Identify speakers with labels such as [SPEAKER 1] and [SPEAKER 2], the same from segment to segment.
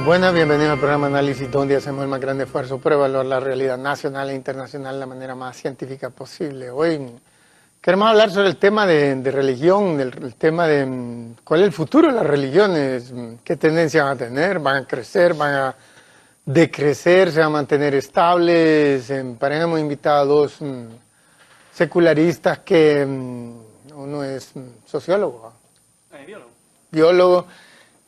[SPEAKER 1] Muy buenas, bienvenidos al programa Análisis, donde hacemos el más grande esfuerzo por evaluar la realidad nacional e internacional de la manera más científica posible. Hoy queremos hablar sobre el tema de religión, el tema de cuál es el futuro de las religiones, qué tendencia van a tener, van a crecer, van a decrecer, se van a mantener estables. En pareja hemos invitado a dos secularistas que uno es sociólogo, biólogo,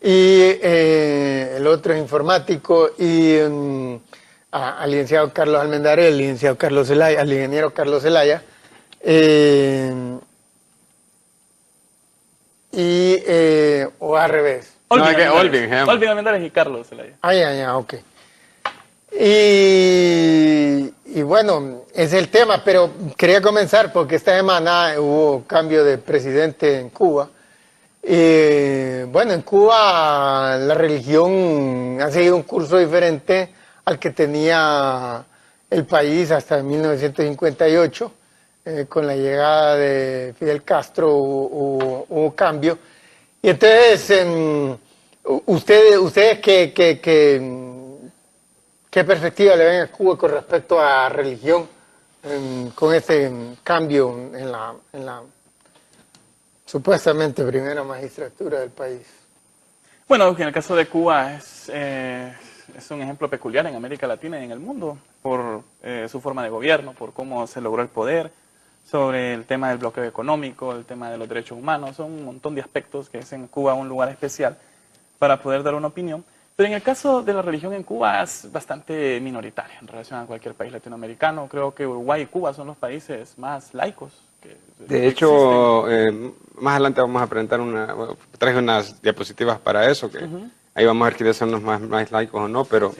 [SPEAKER 1] y el otro es informático, y al licenciado Carlos Almendarez, al licenciado Carlos Zelaya, al ingeniero Carlos Zelaya, o al revés.
[SPEAKER 2] Olvin Almendarez y Carlos Zelaya.
[SPEAKER 1] Ok. Y bueno, ese es el tema, pero quería comenzar porque esta semana hubo cambio de presidente en Cuba. Bueno, en Cuba la religión ha seguido un curso diferente al que tenía el país hasta 1958. Con la llegada de Fidel Castro hubo cambio. Y entonces, ustedes ¿qué perspectiva le ven a Cuba con respecto a religión con ese cambio en la supuestamente primera magistratura del país?
[SPEAKER 2] Bueno, en el caso de Cuba es un ejemplo peculiar en América Latina y en el mundo por su forma de gobierno, por cómo se logró el poder, sobre el tema del bloqueo económico, el tema de los derechos humanos. Son un montón de aspectos que es en Cuba un lugar especial para poder dar una opinión. Pero en el caso de la religión en Cuba es bastante minoritaria en relación a cualquier país latinoamericano. Creo que Uruguay y Cuba son los países más laicos que
[SPEAKER 3] de hecho, más adelante vamos a presentar traje unas diapositivas para eso, que ahí vamos a ver quiénes son los más laicos o no, pero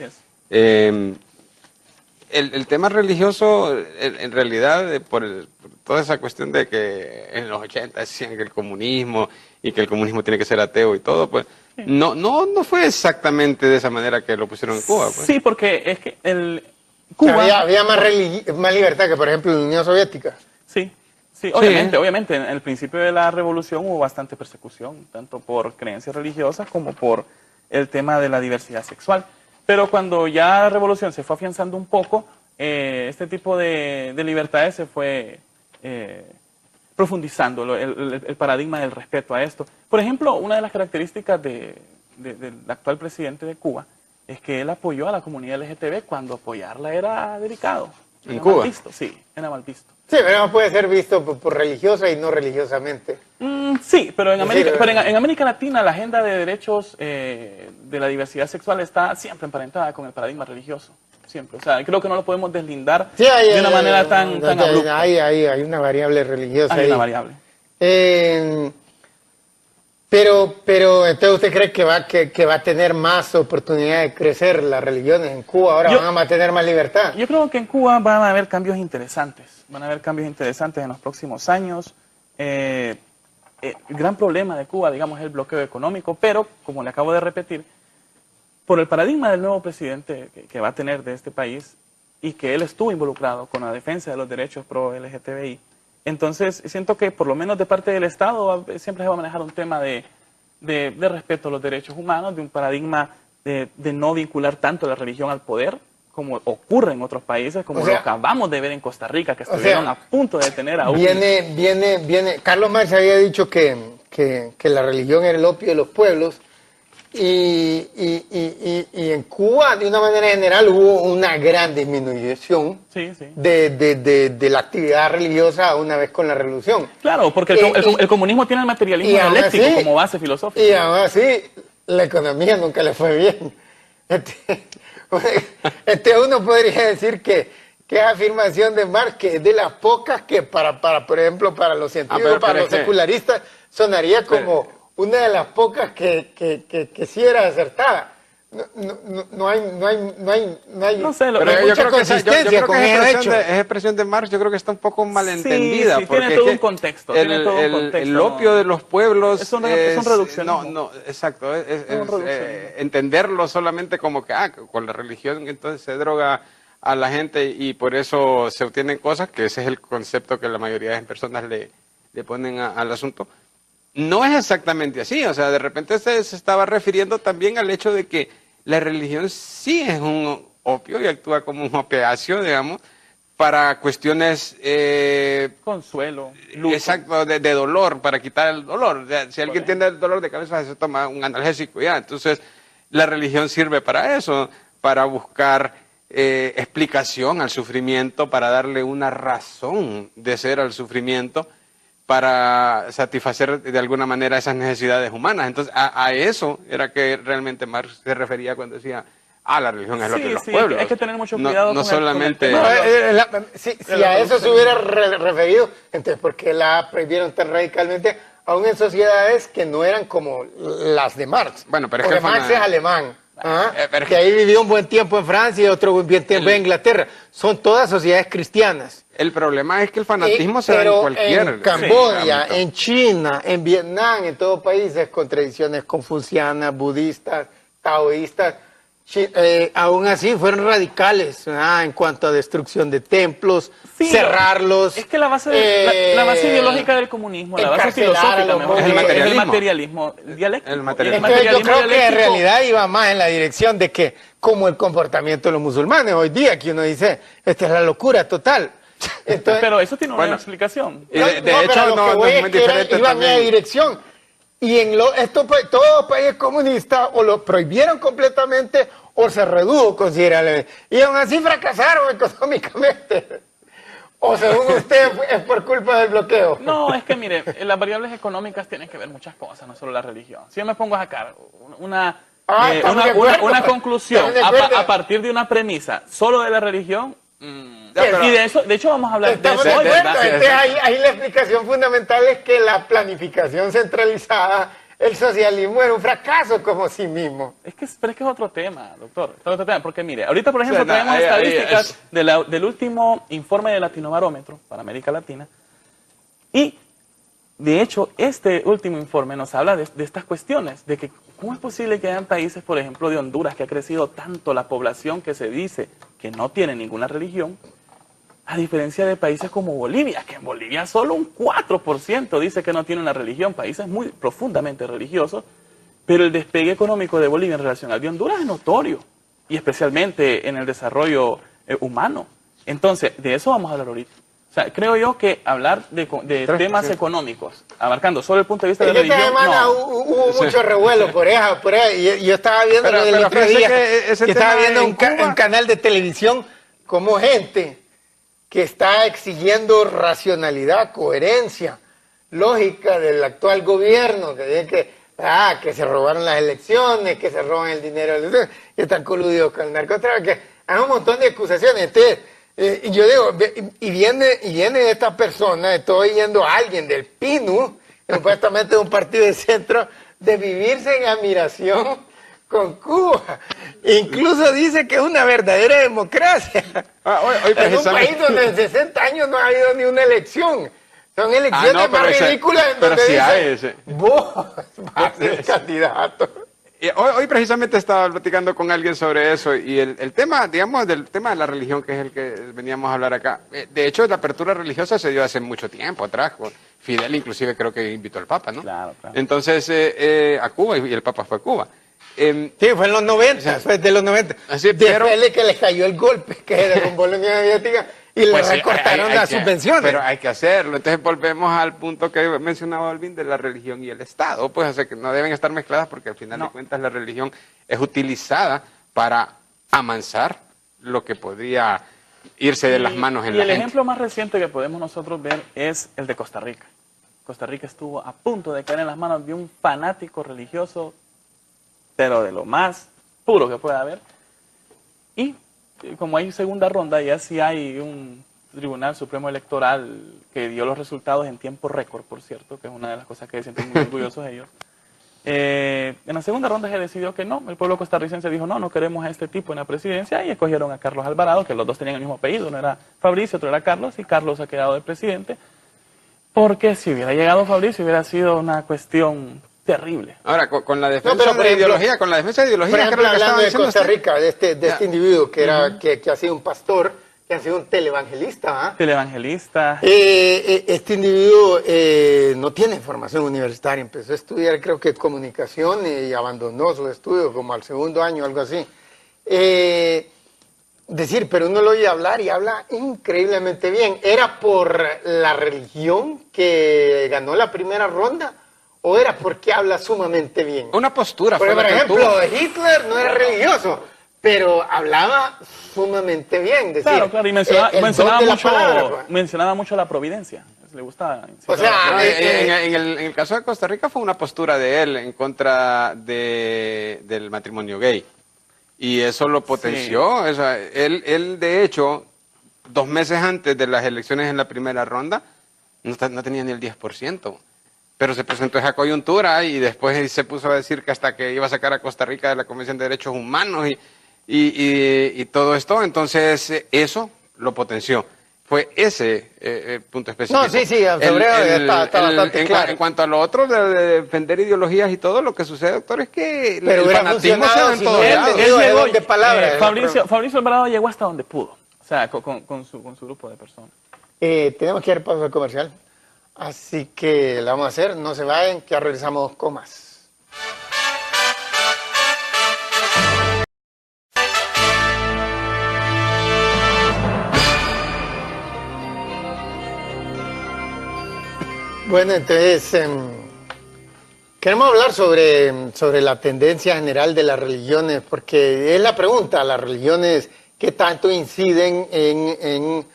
[SPEAKER 3] el tema religioso, en realidad, por toda esa cuestión de que en los 80 decían que el comunismo y que el comunismo tiene que ser ateo y todo, pues no fue exactamente de esa manera que lo pusieron en Cuba. Pues.
[SPEAKER 2] Sí, porque es que Cuba...
[SPEAKER 1] Había más libertad que, por ejemplo, en la Unión Soviética.
[SPEAKER 2] Sí, obviamente. En el principio de la revolución hubo bastante persecución, tanto por creencias religiosas como por el tema de la diversidad sexual. Pero cuando ya la revolución se fue afianzando un poco, este tipo de libertades se fue profundizando, el paradigma del respeto a esto. Por ejemplo, una de las características del actual presidente de Cuba es que él apoyó a la comunidad LGTB cuando apoyarla era delicado.
[SPEAKER 3] ¿En Cuba?
[SPEAKER 2] Mal visto, sí, era mal visto.
[SPEAKER 1] Sí, pero no puede ser visto por religiosa y no religiosamente.
[SPEAKER 2] Sí, pero en América Latina la agenda de derechos de la diversidad sexual está siempre emparentada con el paradigma religioso. Siempre. O sea, creo que no lo podemos deslindar de una manera tan abrupta.
[SPEAKER 1] Hay una variable religiosa.
[SPEAKER 2] Hay una variable.
[SPEAKER 1] Pero entonces usted cree que va a tener más oportunidad de crecer las religiones en Cuba, ahora van a tener más libertad.
[SPEAKER 2] Yo creo que en Cuba van a haber cambios interesantes, en los próximos años. El gran problema de Cuba, digamos, es el bloqueo económico, pero, como le acabo de repetir, por el paradigma del nuevo presidente que va a tener de este país y que él estuvo involucrado con la defensa de los derechos pro LGTBI, entonces siento que por lo menos de parte del Estado siempre se va a manejar un tema de respeto a los derechos humanos, de un paradigma de no vincular tanto la religión al poder, como ocurre en otros países, como lo acabamos de ver en Costa Rica, que estuvieron a punto de detener a uno.
[SPEAKER 1] Carlos Marx había dicho que la religión era el opio de los pueblos, y en Cuba, de una manera general, hubo una gran disminución de la actividad religiosa una vez con la revolución.
[SPEAKER 2] Claro, porque el comunismo tiene el materialismo dialéctico como base filosófica.
[SPEAKER 1] Y aún así, la economía nunca le fue bien. Uno podría decir que es afirmación de Marx, que es de las pocas que por ejemplo, para los científicos, para los secularistas, sonaría como una de las pocas que sí era acertada. No hay mucha consistencia con ese hecho.
[SPEAKER 3] Esa expresión de Marx yo creo que está un poco malentendida.
[SPEAKER 2] Sí, tiene todo un contexto.
[SPEAKER 3] El opio de los pueblos
[SPEAKER 2] es un reduccionismo.
[SPEAKER 3] No, exacto. Entenderlo solamente como que con la religión entonces se droga a la gente y por eso se obtienen cosas, que ese es el concepto que la mayoría de las personas le ponen al asunto. No es exactamente así, o sea, de repente se estaba refiriendo también al hecho de que la religión sí es un opio y actúa como un opiáceo, digamos, para cuestiones...
[SPEAKER 2] Consuelo, luto.
[SPEAKER 3] exacto, de dolor, para quitar el dolor. O sea, si alguien tiene el dolor de cabeza, se toma un analgésico ya. Entonces, la religión sirve para eso, para buscar explicación al sufrimiento, para darle una razón de ser al sufrimiento, para satisfacer de alguna manera esas necesidades humanas. Entonces, a eso era que realmente Marx se refería cuando decía, la religión es lo que los pueblos.
[SPEAKER 2] Hay que tener mucho cuidado
[SPEAKER 3] no solamente...
[SPEAKER 1] Si a eso se hubiera referido, entonces, ¿por qué la prohibieron tan radicalmente? Aún en sociedades que no eran como las de Marx.
[SPEAKER 3] Bueno, pero es
[SPEAKER 1] porque
[SPEAKER 3] que
[SPEAKER 1] Marx es alemán.
[SPEAKER 3] pero
[SPEAKER 1] que ahí vivió un buen tiempo en Francia y otro buen tiempo en Inglaterra. Son todas sociedades cristianas.
[SPEAKER 3] El problema es que el fanatismo se da en
[SPEAKER 1] pero
[SPEAKER 3] cualquier...
[SPEAKER 1] en Camboya, en China, en Vietnam, en todo países, contradicciones confucianas, budistas, taoístas, aún así fueron radicales en cuanto a destrucción de templos, cerrarlos.
[SPEAKER 2] Es que la base ideológica del comunismo, la base filosófica, mejor,
[SPEAKER 3] es el
[SPEAKER 2] materialismo dialéctico.
[SPEAKER 1] Entonces, yo creo que en realidad iba más en la dirección de que, como el comportamiento de los musulmanes hoy día, que uno dice, esta es la locura total. Entonces,
[SPEAKER 2] pero eso tiene una explicación.
[SPEAKER 3] De hecho, no es muy diferente
[SPEAKER 1] iban en
[SPEAKER 3] también.
[SPEAKER 1] esa dirección. Y en todos los países comunistas o lo prohibieron completamente o se redujo considerablemente. Y aún así fracasaron económicamente. O según usted es por culpa del bloqueo.
[SPEAKER 2] No, es que mire, las variables económicas tienen que ver muchas cosas, no solo la religión. Si yo me pongo a sacar una conclusión a partir de una premisa solo de la religión, y de hecho vamos a hablar de eso hoy, ¿verdad?
[SPEAKER 1] Ahí la explicación fundamental es que la planificación centralizada, el socialismo era un fracaso como sí mismo.
[SPEAKER 2] Pero es que es otro tema, doctor. Es otro tema, porque mire, ahorita por ejemplo tenemos estadísticas del último informe de Latinobarómetro para América Latina, y de hecho este último informe nos habla de estas cuestiones, de que cómo es posible que hayan países, por ejemplo de Honduras, que ha crecido tanto la población que se dice que no tiene ninguna religión, a diferencia de países como Bolivia, que en Bolivia solo un 4% dice que no tiene una religión, países muy profundamente religiosos, pero el despegue económico de Bolivia en relación al de Honduras es notorio, y especialmente en el desarrollo humano. Entonces, de eso vamos a hablar ahorita. O sea, creo yo que hablar de temas económicos, abarcando solo el punto de vista de la religión,
[SPEAKER 1] esta semana hubo mucho revuelo por ahí. Y yo estaba viendo el otro día, estaba viendo un canal de televisión como gente que está exigiendo racionalidad, coherencia, lógica del actual gobierno, que dice que se robaron las elecciones, que se roban el dinero de las elecciones, que están coludidos con el narcotráfico, que hay un montón de acusaciones. Entonces, y yo digo, y viene esta persona, estoy oyendo a alguien del PINU, supuestamente de un partido de centro, de vivirse en admiración con Cuba. Incluso dice que es una verdadera democracia.
[SPEAKER 3] Hoy
[SPEAKER 1] en un país donde en 60 años no ha habido ni una elección. Son elecciones más ridículas en donde dicen, vos vas a ser candidato.
[SPEAKER 3] Hoy precisamente estaba platicando con alguien sobre eso y el tema, digamos, del tema de la religión, que es el que veníamos a hablar acá. De hecho, la apertura religiosa se dio hace mucho tiempo atrás. Fidel inclusive creo que invitó al Papa, ¿no? Claro. Entonces, a Cuba, y el Papa fue a Cuba.
[SPEAKER 1] Sí, fue en los 90, fue de los 90. Después que les cayó el golpe, que derrumbó la Unión Soviética, y le recortaron las subvenciones.
[SPEAKER 3] Pero hay que hacerlo. Entonces volvemos al punto que mencionaba Alvin de la religión y el Estado. Pues o sea, que no deben estar mezcladas porque al final de cuentas la religión es utilizada para amansar lo que podría irse de las manos en la gente.
[SPEAKER 2] Y el ejemplo más reciente que podemos nosotros ver es el de Costa Rica. Costa Rica estuvo a punto de caer en las manos de un fanático religioso, pero de lo más puro que pueda haber. Y como hay segunda ronda, ya sí hay un Tribunal Supremo Electoral que dio los resultados en tiempo récord, por cierto, que es una de las cosas que se sienten muy orgullosos ellos. En la segunda ronda se decidió que no, el pueblo costarricense dijo no queremos a este tipo en la presidencia y escogieron a Carlos Alvarado, que los dos tenían el mismo apellido, uno era Fabricio, otro era Carlos, y Carlos ha quedado de presidente, porque si hubiera llegado Fabricio hubiera sido una cuestión terrible.
[SPEAKER 3] Ahora, con la defensa de ideología,
[SPEAKER 1] por ejemplo, hablando de Costa Rica, de este individuo que ha sido un pastor, que ha sido un televangelista. ¿Ah?
[SPEAKER 2] Televangelista.
[SPEAKER 1] Este individuo no tiene formación universitaria, empezó a estudiar creo que comunicación y abandonó su estudio como al segundo año, algo así. Pero uno lo oye hablar y habla increíblemente bien. ¿Era por la religión que ganó la primera ronda o era porque habla sumamente bien?
[SPEAKER 3] Una postura.
[SPEAKER 1] Porque, por ejemplo, Hitler no era religioso, pero hablaba sumamente bien.
[SPEAKER 2] Claro, y mencionaba mucho la providencia. Le gustaba.
[SPEAKER 1] O sea,
[SPEAKER 3] en el caso de Costa Rica fue una postura de él en contra del matrimonio gay. Y eso lo potenció. Sí. O sea, él, de hecho, 2 meses antes de las elecciones en la primera ronda, no tenía ni el 10%. Pero se presentó esa coyuntura y después se puso a decir que hasta que iba a sacar a Costa Rica de la Convención de Derechos Humanos y todo esto. Entonces, eso lo potenció. Fue ese punto específico.
[SPEAKER 1] No, sí, está bastante claro.
[SPEAKER 3] En cuanto a lo otro, de defender ideologías y todo, lo que sucede, doctor, es que
[SPEAKER 1] el fanatismo se da en todos lados.
[SPEAKER 2] Fabricio Alvarado llegó hasta donde pudo, o sea, con su grupo de personas.
[SPEAKER 1] Tenemos que ir paso al comercial, así que la vamos a hacer. No se vayan, que ya regresamos con más. Bueno, entonces, queremos hablar sobre la tendencia general de las religiones, porque es la pregunta, las religiones, ¿qué tanto inciden en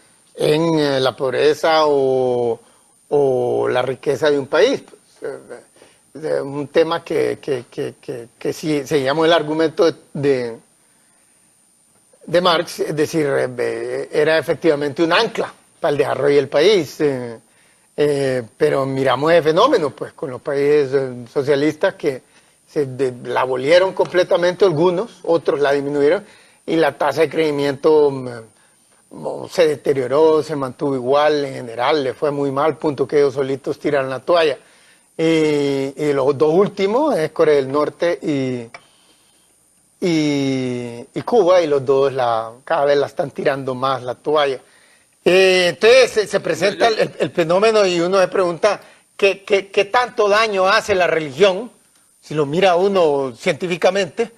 [SPEAKER 1] la pobreza o la riqueza de un país? Pues, un tema que si seguíamos el argumento de Marx, es decir, era efectivamente un ancla para el desarrollo del país. Pero miramos el fenómeno pues con los países socialistas que la abolieron completamente algunos, otros la disminuyeron y la tasa de crecimiento se deterioró, se mantuvo igual en general, le fue muy mal, punto que ellos solitos tiraron la toalla. Y los dos últimos es Corea del Norte y Cuba, y los dos cada vez la están tirando más la toalla. Entonces se presenta el fenómeno y uno se pregunta ¿qué tanto daño hace la religión? Si lo mira uno científicamente, es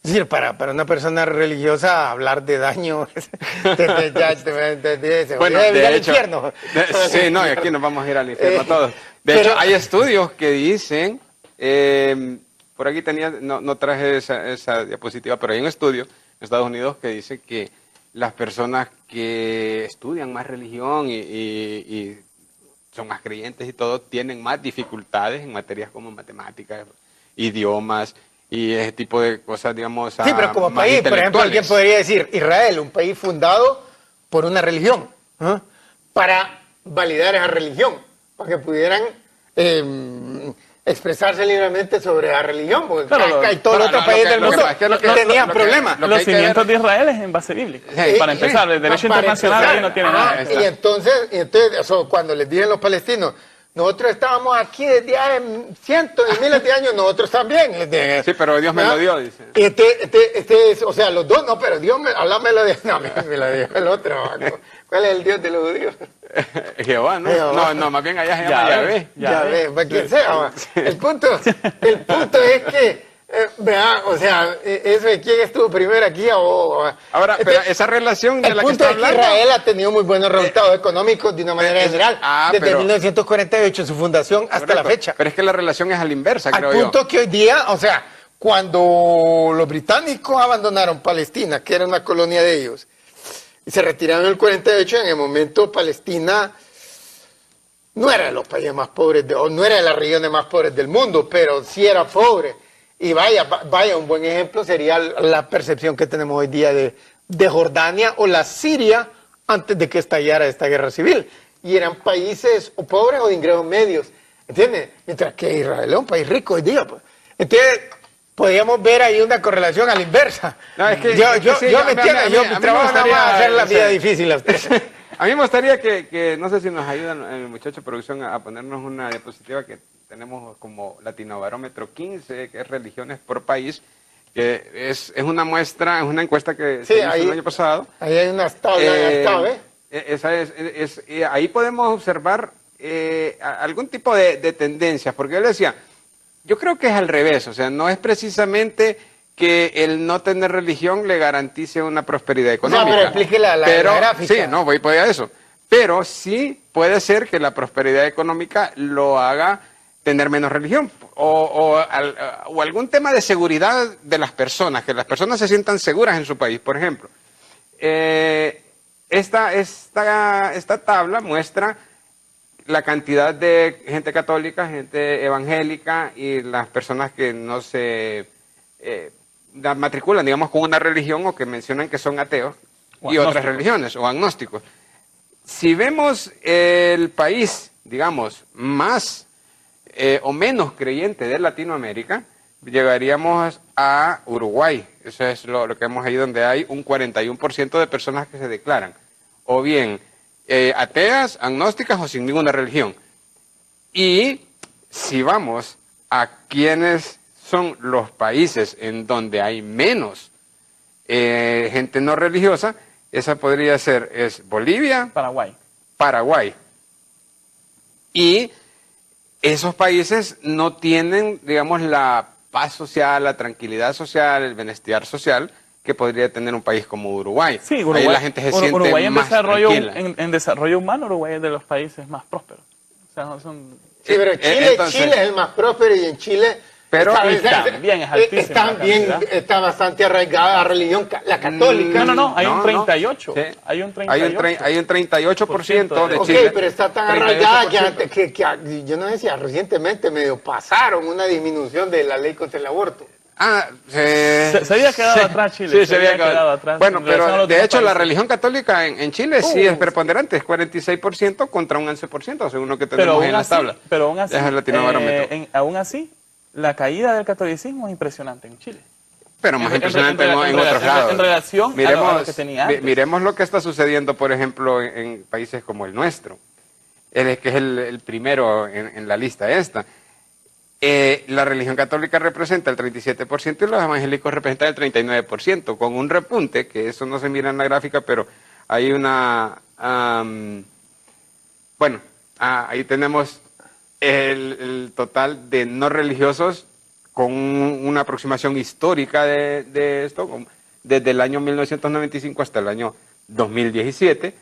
[SPEAKER 1] decir, para una persona religiosa hablar de daño
[SPEAKER 3] bueno, de hecho, infierno. Sí, no, y aquí nos vamos a ir al infierno todos. De hecho, hay estudios que dicen, por aquí no traje esa diapositiva, pero hay un estudio en Estados Unidos que dice que las personas que estudian más religión y son más creyentes y todo, tienen más dificultades en materias como matemáticas, idiomas y ese tipo de cosas, digamos,
[SPEAKER 1] sí, pero como país, por ejemplo, alguien podría decir, Israel, un país fundado por una religión, ¿eh? Para validar esa religión, para que pudieran expresarse libremente sobre la religión, porque claro, hay todo el otro país del mundo que tenían problemas.
[SPEAKER 2] Los cimientos de Israel es en base bíblica. Para empezar, el derecho internacional ahí no tiene nada.
[SPEAKER 1] Y entonces cuando les dicen los palestinos, nosotros estábamos aquí desde hace cientos y miles de años, nosotros también.
[SPEAKER 3] Sí, pero Dios me lo dio, dice.
[SPEAKER 1] O sea, los dos, no, pero Dios háblamelo de... No, me lo dio el otro. ¿Cuál es el Dios de los judíos?
[SPEAKER 3] Jehová, ¿no? Jehová. No, más bien allá se llama Yahvé.
[SPEAKER 1] Yahvé, para quien sea. El punto es que, o sea, eso de quién estuvo primero aquí
[SPEAKER 3] ahora, pero esa relación de la que está hablando...
[SPEAKER 1] El punto es que Israel ha tenido muy buenos resultados económicos de una manera general, desde 1948, su fundación, hasta la fecha.
[SPEAKER 3] Pero es que la relación es a la inversa, creo yo.
[SPEAKER 1] Al punto que hoy día, o sea, cuando los británicos abandonaron Palestina, que era una colonia de ellos, y se retiraron en el 48, en el momento Palestina no era de los países más pobres, o no era de las regiones más pobres del mundo, pero sí era pobre. Y vaya, un buen ejemplo sería la percepción que tenemos hoy día de Jordania o la Siria antes de que estallara esta guerra civil. Y eran países o pobres o de ingresos medios, ¿entiendes? Mientras que Israel es un país rico hoy día. Pues. Entonces, podríamos ver ahí una correlación a la inversa. No, es que mi trabajo nada más hacer la vida difícil a ustedes.
[SPEAKER 3] A mí me gustaría que, no sé si nos ayudan el muchacho de producción a ponernos una diapositiva que tenemos como Latinobarómetro 15, que es religiones por país, que es una muestra, es una encuesta que
[SPEAKER 1] Sí,
[SPEAKER 3] se hizo
[SPEAKER 1] ahí-
[SPEAKER 3] el año pasado.
[SPEAKER 1] Ahí hay unas tablas,
[SPEAKER 3] Ahí podemos observar algún tipo de tendencias, porque yo le decía, yo creo que es al revés, o sea, no es precisamente que el no tener religión le garantice una prosperidad económica.
[SPEAKER 1] pero explique la gráfica.
[SPEAKER 3] Sí, no, voy a eso. Pero sí puede ser que la prosperidad económica lo haga tener menos religión o algún tema de seguridad de las personas, que las personas se sientan seguras en su país, por ejemplo. Esta tabla muestra la cantidad de gente católica, gente evangélica y las personas que no se matriculan, digamos, con una religión o que mencionan que son ateos
[SPEAKER 2] O
[SPEAKER 3] y otras
[SPEAKER 2] agnósticos.
[SPEAKER 3] religiones o agnósticos. Si vemos el país, digamos, más o menos creyente de Latinoamérica, llegaríamos a Uruguay. Eso es lo que vemos ahí, donde hay un 41% de personas que se declaran o bien ateas, agnósticas o sin ninguna religión. Y si vamos a quienes son los países en donde hay menos gente no religiosa, esa podría ser Bolivia,
[SPEAKER 2] Paraguay.
[SPEAKER 3] Paraguay. Y esos países no tienen, digamos, la paz social, la tranquilidad social, el bienestar social que podría tener un país como Uruguay.
[SPEAKER 2] Sí, Uruguay,
[SPEAKER 3] ahí la gente se siente
[SPEAKER 2] Uruguay en
[SPEAKER 3] más
[SPEAKER 2] desarrollo,
[SPEAKER 3] tranquila.
[SPEAKER 2] en desarrollo humano, Uruguay es de los países más prósperos. O sea, no son...
[SPEAKER 1] Sí, pero Chile es el más próspero y en Chile
[SPEAKER 3] Pero
[SPEAKER 2] también es altísima la cantidad.
[SPEAKER 1] está bastante arraigada la religión, la católica.
[SPEAKER 2] No, hay un 38.
[SPEAKER 3] Sí.
[SPEAKER 2] Hay un 38.
[SPEAKER 3] Hay un 38% de
[SPEAKER 1] Ok,
[SPEAKER 3] Chile.
[SPEAKER 1] pero está tan arraigada
[SPEAKER 3] 38%.
[SPEAKER 1] que yo no decía, recientemente medio pasaron una disminución de la ley contra el aborto.
[SPEAKER 2] Se había quedado atrás Chile.
[SPEAKER 3] Sí, se había quedado
[SPEAKER 2] atrás.
[SPEAKER 3] Bueno,
[SPEAKER 2] en relación a
[SPEAKER 3] pero
[SPEAKER 2] los
[SPEAKER 3] de
[SPEAKER 2] demás
[SPEAKER 3] hecho la
[SPEAKER 2] países.
[SPEAKER 3] religión católica en Chile sí es preponderante, es 46% contra un 11%, según lo que tenemos en las tablas.
[SPEAKER 2] Pero aún así,
[SPEAKER 3] Es el Latinobarómetro.
[SPEAKER 2] aún así, la caída del catolicismo es impresionante en Chile.
[SPEAKER 3] Pero más
[SPEAKER 2] en-
[SPEAKER 3] impresionante
[SPEAKER 2] en-
[SPEAKER 3] en
[SPEAKER 2] en
[SPEAKER 3] otros lados.
[SPEAKER 2] en relación a lo que tenía antes.
[SPEAKER 3] Miremos lo que está sucediendo, por ejemplo, en países como el nuestro, que es el primero en la lista esta. La religión católica representa el 37% y los evangélicos representan el 39%, con un repunte, que eso no se mira en la gráfica, pero hay una... ahí tenemos el total de no religiosos con una aproximación histórica de esto, desde el año 1995 hasta el año 2017,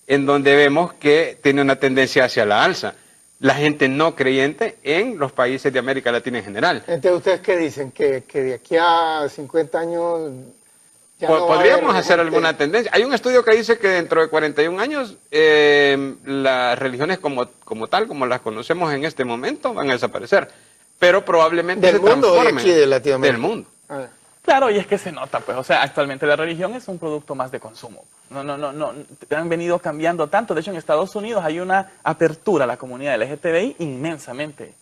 [SPEAKER 3] en donde vemos que tiene una tendencia hacia la alza. La gente no creyente en los países de América Latina en general.
[SPEAKER 1] Entonces, ¿ustedes qué dicen? ¿Que de aquí a 50 años ya no va a
[SPEAKER 3] Podríamos
[SPEAKER 1] haber
[SPEAKER 3] hacer
[SPEAKER 1] gente?
[SPEAKER 3] alguna tendencia. Hay un estudio que dice que dentro de 41 años las religiones como tal, como las conocemos en este momento, van a desaparecer. Pero probablemente
[SPEAKER 1] ¿Del
[SPEAKER 3] se
[SPEAKER 1] mundo o de
[SPEAKER 3] transformen.
[SPEAKER 1] aquí, de Latinoamérica?
[SPEAKER 3] Del mundo.
[SPEAKER 1] Ah.
[SPEAKER 2] Claro, y es que se nota, pues, o sea, actualmente la religión es un producto más de consumo. No, han venido cambiando tanto. De hecho, en Estados Unidos hay una apertura a la comunidad LGTBI inmensamente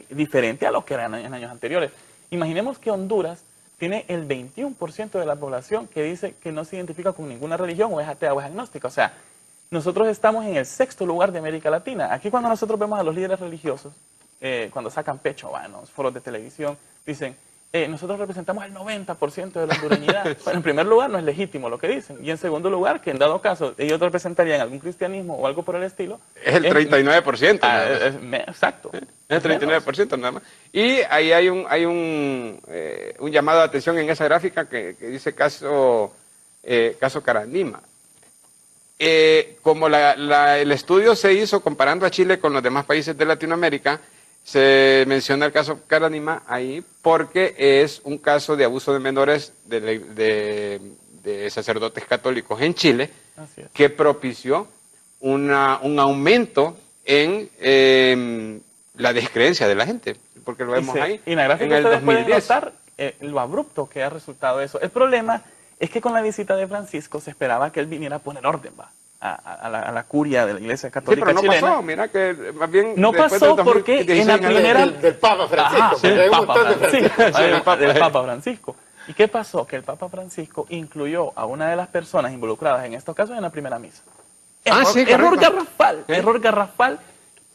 [SPEAKER 2] diferente a lo que era en años anteriores. Imaginemos que Honduras tiene el 21% de la población que dice que no se identifica con ninguna religión, o es atea o es agnóstica. O sea, nosotros estamos en el 6º lugar de América Latina. Aquí cuando nosotros vemos a los líderes religiosos, cuando sacan pecho en los foros de televisión, dicen... nosotros representamos el 90% de la hondureñidad. Bueno, en primer lugar, no es legítimo lo que dicen. Y en segundo lugar, que en dado caso ellos representarían algún cristianismo o algo por el estilo.
[SPEAKER 3] Es el 39%. nada más.
[SPEAKER 2] Exacto.
[SPEAKER 3] Es el 39% nada más. Y ahí hay un llamado de atención en esa gráfica que dice caso Carandima. Como el estudio se hizo comparando a Chile con los demás países de Latinoamérica, se menciona el caso Carandima ahí porque es un caso de abuso de menores de sacerdotes católicos en Chile
[SPEAKER 2] Así es.
[SPEAKER 3] que propició un aumento en la descreencia de la gente, porque lo vemos ahí
[SPEAKER 2] Y en la gráfica
[SPEAKER 3] en el
[SPEAKER 2] ustedes pueden
[SPEAKER 3] 2010.
[SPEAKER 2] notar lo abrupto que ha resultado eso. El problema es que con la visita de Francisco se esperaba que él viniera a poner orden, a la curia de la Iglesia
[SPEAKER 3] Sí,
[SPEAKER 2] Católica
[SPEAKER 3] pero no
[SPEAKER 2] chilena.
[SPEAKER 3] pasó, mira que más bien
[SPEAKER 2] No
[SPEAKER 3] después
[SPEAKER 2] pasó
[SPEAKER 3] del
[SPEAKER 2] porque
[SPEAKER 3] 2016
[SPEAKER 2] en la primera...
[SPEAKER 1] Del Papa Francisco.
[SPEAKER 2] Ajá,
[SPEAKER 1] porque
[SPEAKER 2] del
[SPEAKER 1] hay un
[SPEAKER 2] Papa
[SPEAKER 1] montón de
[SPEAKER 2] Francisco.
[SPEAKER 1] Franciscos.
[SPEAKER 2] Del Papa Francisco. ¿Y qué pasó? Que el Papa Francisco incluyó a una de las personas involucradas en estos casos en la primera misa.
[SPEAKER 3] Sí,
[SPEAKER 2] Error
[SPEAKER 3] correcto.
[SPEAKER 2] garrafal,
[SPEAKER 3] Sí.
[SPEAKER 2] error garrafal.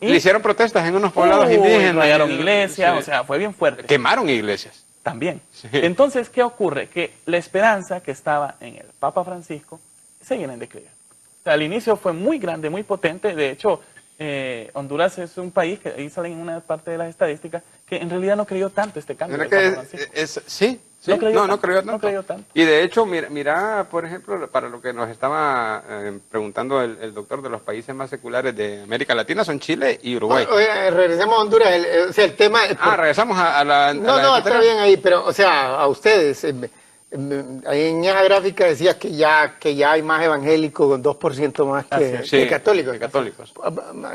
[SPEAKER 2] Y
[SPEAKER 3] Le hicieron protestas en unos poblados indígenas.
[SPEAKER 2] rayaron iglesias,
[SPEAKER 3] Sí.
[SPEAKER 2] o sea, fue bien fuerte.
[SPEAKER 3] Quemaron iglesias.
[SPEAKER 2] también.
[SPEAKER 3] Sí.
[SPEAKER 2] Entonces, ¿qué ocurre? Que la esperanza que estaba en el Papa Francisco se viene en declive. O sea, al inicio fue muy grande, muy potente. De hecho, Honduras es un país que ahí salen en una parte de las estadísticas que en realidad no creyó tanto este cambio del Papa Francisco.
[SPEAKER 3] Sí,
[SPEAKER 2] No creyó
[SPEAKER 3] no
[SPEAKER 2] tanto,
[SPEAKER 3] creyó tanto.
[SPEAKER 2] no creyó tanto.
[SPEAKER 3] Y de hecho, mira, por ejemplo, para lo que nos estaba preguntando el doctor, de los países más seculares de América Latina son Chile y Uruguay.
[SPEAKER 1] Oye, regresemos a Honduras. O sea, el tema...
[SPEAKER 3] Regresamos a la...
[SPEAKER 1] No, está bien ahí, pero, o sea, a ustedes, ahí en esa gráfica decías que ya hay más evangélicos, 2% más que católicos.
[SPEAKER 3] Que católicos.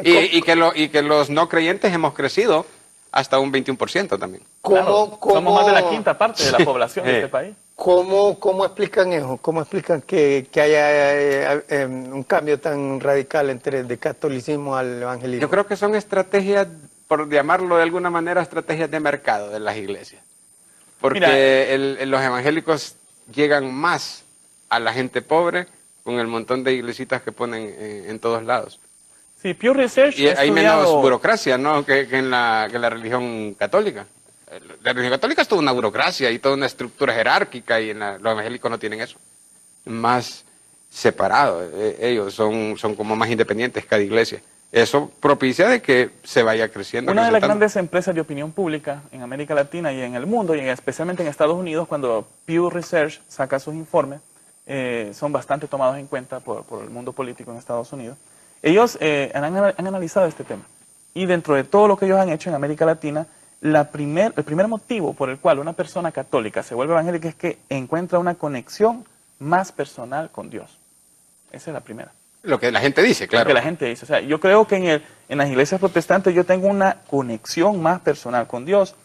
[SPEAKER 3] Y que los no creyentes hemos crecido hasta un 21% también.
[SPEAKER 2] Claro, somos más de la quinta parte de la población de este país.
[SPEAKER 1] ¿Cómo explican eso? ¿Cómo explican que haya un cambio tan radical de catolicismo al evangelismo?
[SPEAKER 3] Yo creo que son estrategias, por llamarlo de alguna manera, estrategias de mercado de las iglesias. Porque los evangélicos llegan más a la gente pobre con el montón de iglesitas que ponen en todos lados.
[SPEAKER 2] Sí, Pew Research
[SPEAKER 3] y hay menos burocracia, ¿no? que en la religión católica. La religión católica es toda una burocracia y toda una estructura jerárquica, y los evangélicos no tienen eso. Más separados, ellos son como más independientes cada iglesia. Eso propicia de que se vaya creciendo.
[SPEAKER 2] Una de las grandes empresas de opinión pública en América Latina y en el mundo, y especialmente en Estados Unidos, cuando Pew Research saca sus informes, son bastante tomados en cuenta por el mundo político en Estados Unidos. Ellos han analizado este tema. Y dentro de todo lo que ellos han hecho en América Latina, el primer motivo por el cual una persona católica se vuelve evangélica es que encuentra una conexión más personal con Dios. Esa es la primera.
[SPEAKER 3] Lo que la gente dice, claro.
[SPEAKER 2] Lo que la gente dice. O sea, yo creo que en las iglesias protestantes yo tengo una conexión más personal con Dios.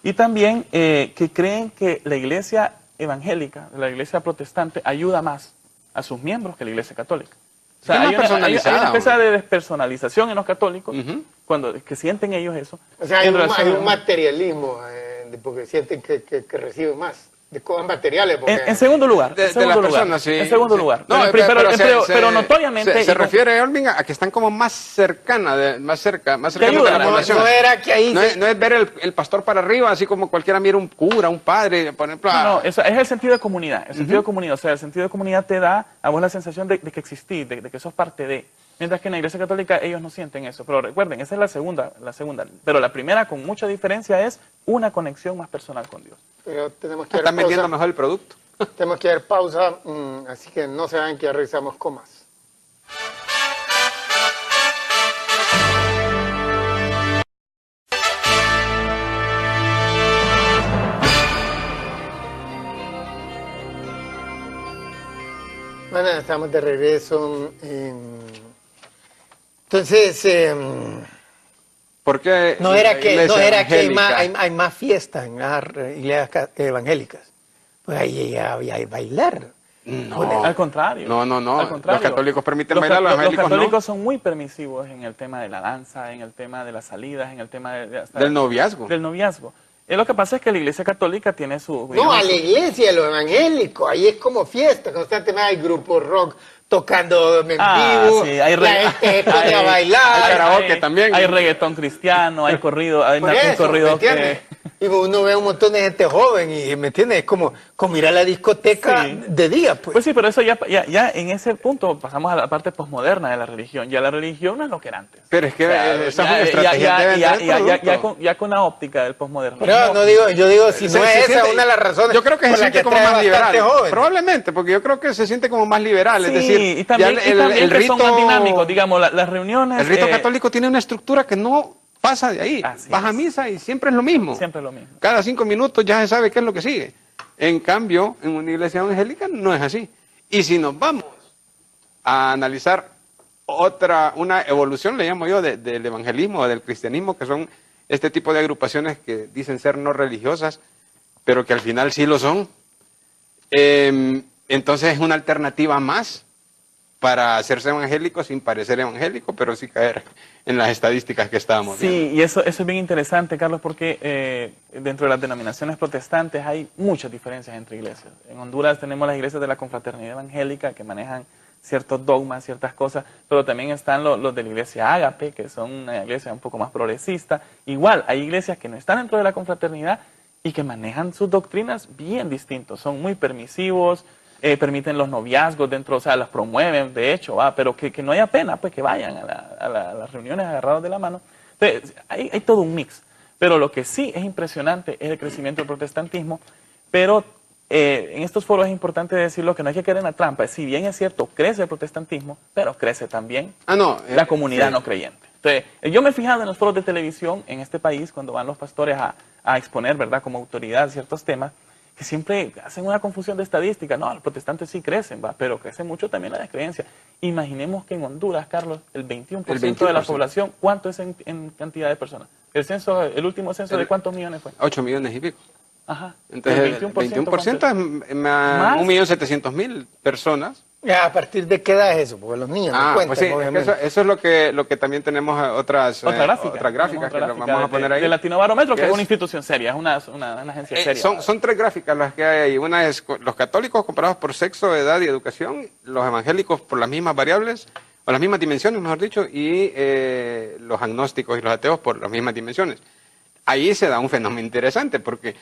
[SPEAKER 2] Y también que creen que la iglesia evangélica, la iglesia protestante, ayuda más a sus miembros que la iglesia católica. O sea, hay una especie de despersonalización en los católicos, que sienten ellos eso.
[SPEAKER 1] O sea, hay un materialismo, porque sienten que reciben más de cosas materiales.
[SPEAKER 2] En segundo lugar.
[SPEAKER 3] De las personas, sí.
[SPEAKER 2] En segundo lugar.
[SPEAKER 3] No,
[SPEAKER 2] pero notoriamente...
[SPEAKER 3] Se refiere, Olvin, a que están como más cerca, más cerca de la población.
[SPEAKER 1] No era que ahí...
[SPEAKER 3] No es ver el pastor para arriba, así como cualquiera mira un cura, un padre, por ejemplo.
[SPEAKER 2] No, es el sentido de comunidad. El sentido de comunidad. O sea, el sentido de comunidad te da a vos la sensación de que existís, de que sos parte de... Mientras que en la Iglesia Católica ellos no sienten eso. Pero recuerden, esa es la segunda. Pero la primera, con mucha diferencia, es una conexión más personal con Dios.
[SPEAKER 1] Pero tenemos que
[SPEAKER 3] Están vendiendo mejor el producto.
[SPEAKER 1] Tenemos que dar pausa, así que no se vayan, que ya regresamos con más. Bueno, estamos de regreso. Entonces,
[SPEAKER 3] ¿por qué
[SPEAKER 1] no era que hay más fiestas en las iglesias evangélicas. Pues ahí hay bailar.
[SPEAKER 2] No, al contrario.
[SPEAKER 3] No.
[SPEAKER 2] Al contrario.
[SPEAKER 3] Los católicos permiten bailar, los evangélicos no.
[SPEAKER 2] Los católicos son muy permisivos en el tema de la danza, en el tema de las salidas, en el tema
[SPEAKER 3] del noviazgo.
[SPEAKER 2] Del noviazgo. Lo que pasa es que la Iglesia Católica tiene su...
[SPEAKER 1] No, a la iglesia, los evangélicos, ahí es como fiesta, constantemente hay grupos rock tocando en vivo,
[SPEAKER 2] sí, hay
[SPEAKER 1] la gente pone a bailar.
[SPEAKER 3] Hay karaoke también.
[SPEAKER 2] Hay reggaetón cristiano, hay corrido, hay un corrido
[SPEAKER 1] y uno ve un montón de gente joven y, ¿me entiendes? Es como ir a la discoteca de día, pues.
[SPEAKER 2] Pues sí, pero eso ya en ese punto pasamos a la parte posmoderna de la religión. Ya la religión no es lo que era antes.
[SPEAKER 3] Pero es que esa es una estrategia
[SPEAKER 2] ya con la óptica del posmoderno.
[SPEAKER 1] Pero yo digo, si no es esa una de las razones.
[SPEAKER 3] Yo creo que se siente como más liberal. Probablemente, porque yo creo que se siente como más liberal. Es decir,
[SPEAKER 2] y también el rito, son más dinámicos, digamos, las reuniones.
[SPEAKER 3] El rito católico tiene una estructura que no pasa de ahí. Vas a misa y siempre es lo mismo.
[SPEAKER 2] Siempre es lo mismo.
[SPEAKER 3] Cada 5 minutos ya se sabe qué es lo que sigue. En cambio, en una iglesia evangélica no es así. Y si nos vamos a analizar una evolución, le llamo yo, del evangelismo o del cristianismo, que son este tipo de agrupaciones que dicen ser no religiosas, pero que al final sí lo son, entonces es una alternativa más para hacerse evangélico sin parecer evangélico, pero sí caer en las estadísticas que estábamos viendo.
[SPEAKER 2] Sí, y eso es bien interesante, Carlos, porque dentro de las denominaciones protestantes hay muchas diferencias entre iglesias. En Honduras tenemos las iglesias de la confraternidad evangélica que manejan ciertos dogmas, ciertas cosas, pero también están los de la iglesia Ágape, que son una iglesia un poco más progresista. Igual, hay iglesias que no están dentro de la confraternidad y que manejan sus doctrinas bien distintos. Son muy permisivos, permiten los noviazgos dentro, o sea, los promueven, de hecho, pero que no haya pena, pues que vayan a las reuniones agarrados de la mano. Entonces, hay todo un mix. Pero lo que sí es impresionante es el crecimiento del protestantismo, pero en estos foros es importante decirlo que no hay que caer en la trampa. Si bien es cierto, crece el protestantismo, pero crece también la comunidad no creyente. Entonces, yo me he fijado en los foros de televisión en este país, cuando van los pastores a exponer, ¿verdad?, como autoridad ciertos temas, que siempre hacen una confusión de estadística. No, los protestantes sí crecen, pero crece mucho también la descreencia. Imaginemos que en Honduras, Carlos, el 21% de la población, ¿cuánto es en cantidad de personas? El último censo, ¿de cuántos millones fue?
[SPEAKER 3] 8 millones y pico.
[SPEAKER 2] Ajá.
[SPEAKER 3] Entonces, el 21% es 1.700.000 personas.
[SPEAKER 1] ¿A partir de qué edad es eso? Porque los niños no cuentan,
[SPEAKER 3] pues sí,
[SPEAKER 1] obviamente.
[SPEAKER 3] eso es lo que también tenemos otras gráficas que lo vamos a poner ahí.
[SPEAKER 2] De Latinobarómetro, que es una institución seria, es una agencia seria.
[SPEAKER 3] Son 3 gráficas las que hay ahí. Una es los católicos comparados por sexo, edad y educación, los evangélicos por las mismas variables, o las mismas dimensiones, mejor dicho, y los agnósticos y los ateos por las mismas dimensiones. Ahí se da un fenómeno interesante, porque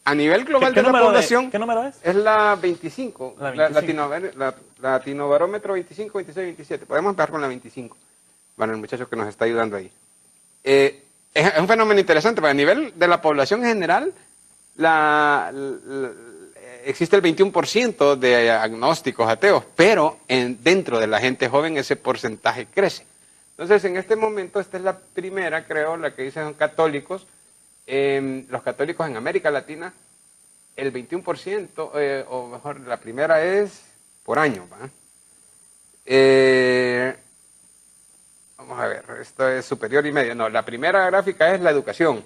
[SPEAKER 3] a nivel global de la población...
[SPEAKER 2] ¿Qué número es?
[SPEAKER 3] Es la 25,
[SPEAKER 2] la 25.
[SPEAKER 3] Latinobarómetro 25, 26, 27. Podemos empezar con la 25, para el muchacho que nos está ayudando ahí. Es un fenómeno interesante, porque a nivel de la población en general, existe el 21% de agnósticos, ateos, pero dentro de la gente joven ese porcentaje crece. Entonces, en este momento, esta es la primera, creo, la que dicen católicos. Los católicos en América Latina, el 21%, o mejor, la primera es por año, ¿va? Vamos a ver, esto es superior y medio. No, la primera gráfica es la educación.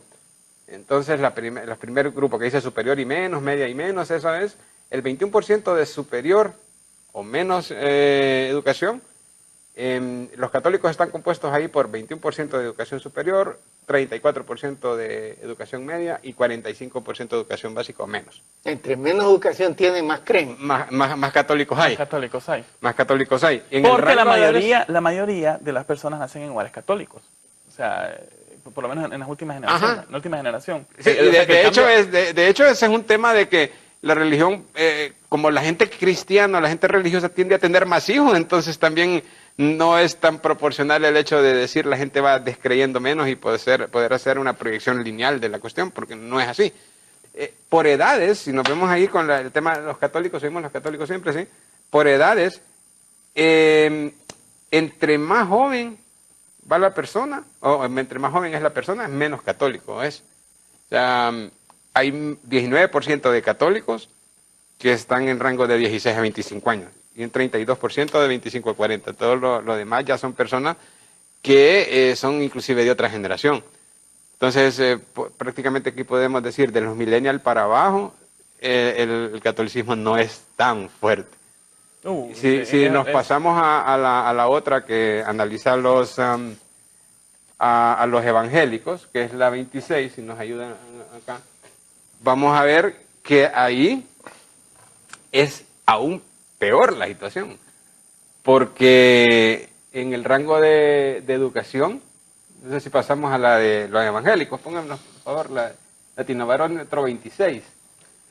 [SPEAKER 3] Entonces, el primer grupo que dice superior y menos, media y menos, eso es el 21% de superior o menos educación. Los católicos están compuestos ahí por 21% de educación superior, 34% de educación media y 45% de educación básica o menos.
[SPEAKER 1] Entre menos educación tienen, más creen.
[SPEAKER 3] Más católicos hay. Más católicos hay.
[SPEAKER 2] Porque la mayoría de las personas nacen en hogares católicos. O sea, por lo menos en las últimas generaciones. En la última generación.
[SPEAKER 3] Sí, de hecho, ese es un tema de que la religión, como la gente cristiana, la gente religiosa tiende a tener más hijos, entonces también no es tan proporcional el hecho de decir la gente va descreyendo menos y poder hacer una proyección lineal de la cuestión, porque no es así. Por edades, si nos vemos ahí con el tema de los católicos, seguimos los católicos siempre, ¿sí? Por edades, entre más joven va la persona, o entre más joven es la persona, menos católico es. O sea, hay 19% de católicos que están en rango de 16 a 25 años y un 32% de 25 a 40. Todo lo demás ya son personas que son inclusive de otra generación. Entonces, prácticamente aquí podemos decir, de los millennials para abajo, el catolicismo no es tan fuerte. Si nos pasamos a la otra que analiza a los evangélicos, que es la 26, si nos ayudan acá, vamos a ver que ahí es aún peor la situación, porque en el rango de educación, no sé si pasamos a la de los evangélicos, pónganos por favor la Latinobarómetro 26.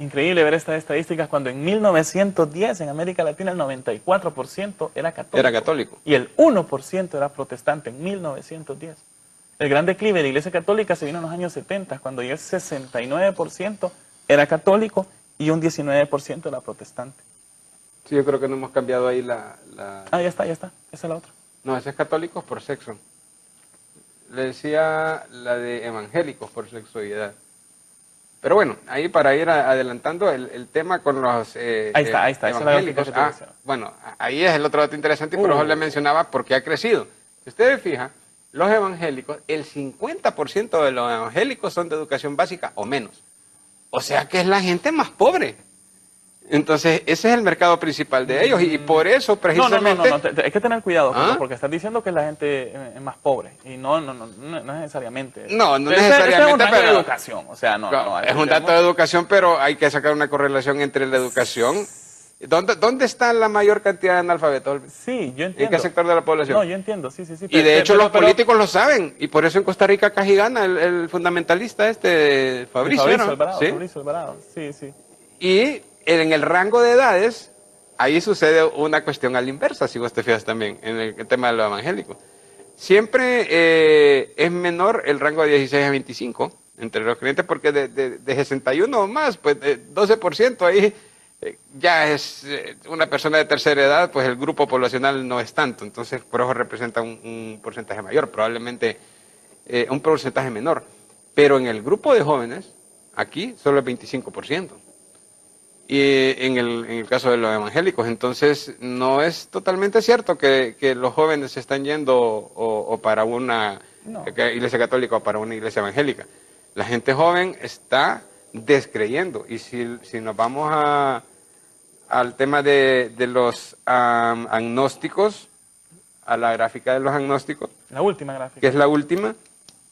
[SPEAKER 2] Increíble ver estas estadísticas cuando en 1910 en América Latina el 94% era católico.
[SPEAKER 3] Era católico.
[SPEAKER 2] Y el 1% era protestante en 1910. El gran declive de la Iglesia Católica se vino en los años 70, cuando ya el 69% era católico y un 19% era protestante.
[SPEAKER 3] Sí, yo creo que no hemos cambiado ahí
[SPEAKER 2] Ah, ya está. Esa es la otra.
[SPEAKER 3] No, ese es católicos por sexo. Le decía la de evangélicos por sexo y edad. Pero bueno, ahí para ir adelantando el tema con los
[SPEAKER 2] ahí está,
[SPEAKER 3] evangélicos. Bueno, ahí es el otro dato interesante y por eso le mencionaba porque ha crecido. Si ustedes fijan, los evangélicos, el 50% de los evangélicos son de educación básica o menos. O sea que es la gente más pobre. Entonces, ese es el mercado principal de ellos y por eso precisamente...
[SPEAKER 2] No, hay que tener cuidado, porque estás diciendo que es la gente es más pobre y no necesariamente.
[SPEAKER 3] No necesariamente,
[SPEAKER 2] es un dato de educación, o sea,
[SPEAKER 3] es un dato de educación, pero hay que sacar una correlación entre la educación ¿Dónde está la mayor cantidad de analfabetos?
[SPEAKER 2] Sí, yo entiendo.
[SPEAKER 3] ¿En qué sector de la población?
[SPEAKER 2] No, yo entiendo, sí.
[SPEAKER 3] Y de hecho los políticos lo saben, y por eso en Costa Rica casi gana el fundamentalista Fabricio, ¿no?
[SPEAKER 2] Alvarado,
[SPEAKER 3] ¿Sí?
[SPEAKER 2] Fabricio Alvarado, sí.
[SPEAKER 3] Y en el rango de edades, ahí sucede una cuestión a la inversa, si vos te fijas también, en el tema de lo evangélico. Siempre es menor el rango de 16 a 25 entre los creyentes, porque de 61 o más, pues 12% ahí ya es una persona de tercera edad, pues el grupo poblacional no es tanto, entonces por eso representa un porcentaje mayor, probablemente un porcentaje menor. Pero en el grupo de jóvenes, aquí solo es 25%. Y en el caso de los evangélicos, entonces no es totalmente cierto que los jóvenes se están yendo o para una iglesia católica o para una iglesia evangélica. La gente joven está descreyendo. Y si nos vamos al tema de los agnósticos, a la gráfica de los agnósticos,
[SPEAKER 2] La última gráfica.
[SPEAKER 3] que es la última,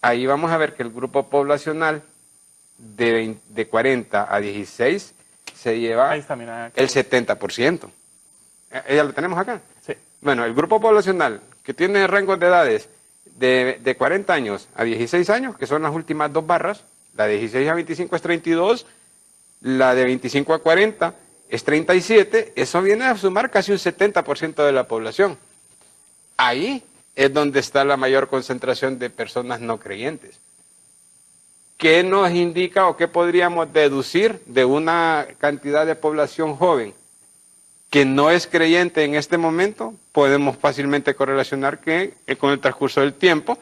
[SPEAKER 3] ahí vamos a ver que el grupo poblacional de 40 a 16 se lleva
[SPEAKER 2] Ahí está, mira, aquí.
[SPEAKER 3] el 70%. ¿Ya lo tenemos acá?
[SPEAKER 2] Sí.
[SPEAKER 3] Bueno, el grupo poblacional que tiene rangos de edades de 40 años a 16 años, que son las últimas dos barras, la de 16 a 25 es 32, la de 25 a 40 es 37, eso viene a sumar casi un 70% de la población. Ahí es donde está la mayor concentración de personas no creyentes. ¿Qué nos indica o qué podríamos deducir de una cantidad de población joven que no es creyente en este momento? Podemos fácilmente correlacionar que con el transcurso del tiempo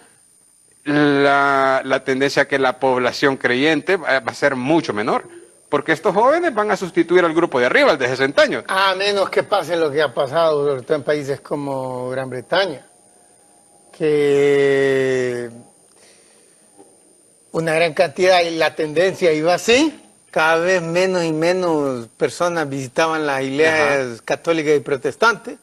[SPEAKER 3] la tendencia a que la población creyente va a ser mucho menor, porque estos jóvenes van a sustituir al grupo de arriba, el de 60 años.
[SPEAKER 1] A menos que pase lo que ha pasado, sobre todo en países como Gran Bretaña, que una gran cantidad, y la tendencia iba así, cada vez menos y menos personas visitaban las iglesias católicas y protestantes,